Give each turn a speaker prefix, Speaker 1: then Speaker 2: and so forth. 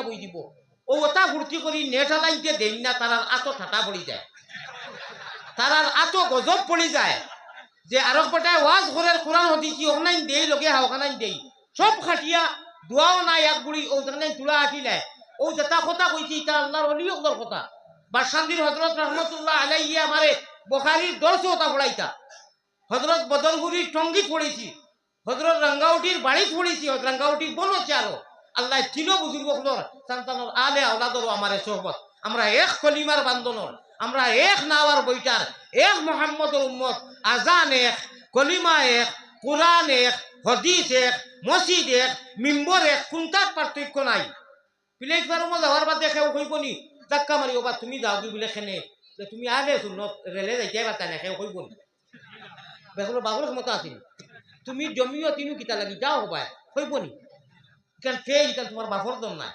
Speaker 1: বই দিব ও ওটা ভর্তি করি নেটা লাইনতে দেন না তারার আতো ঠাটা পড়ি যায় তারার আতো গজব পড়ি যায় যে আরক পটায় ওয়াজ ঘরের কোরআন হদিছি ওখানে দেই লগে হাওখানে দেই সব খাটিয়া দোয়াও নাই এক বুড়ি ও জানে তুলা আটিলে ও যেটা কথা কইছি এটা আল্লাহর ওলি ওর কথা বাদশাহীর হযরত রহমাতুল্লাহ আলাইহি আমারে বুখারীর 10 ওটা পড়াইতা হযরত বদরগুরির টঙ্গি পড়েছি হযরত রঙ্গাউটির বাড়ি পড়েছি রঙ্গাউটির বনো চারো আল্লাহ চিনো বুজুর্গ হলোর সন্তানর আলে আওলাদর আমারে সোহবত আমরা এক কলিমার বান্ধনর আমরা এক নাওয়ার বইটার এক মুহাম্মদর উম্মত আজান এক কলিমা এক কোরআন এক হাদিস এক মসজিদ এক মিম্বর এক কোনটার পার্থক্য নাই প্লেট ফার্মো যাওয়ার বাদে কেউ কইব নি ধাক্কা মারি ওবা তুমি যাও কি বলে খেনে তুমি আগে শুনো রেলে যাইতে পারতা না কেউ কইব নি বেগুলো বাবুর ক্ষমতা আছিল তুমি জমিও তিনু কিতা লাগি যাও হবায় কইব নি কেন ফেই তোমার বাপর দম নাই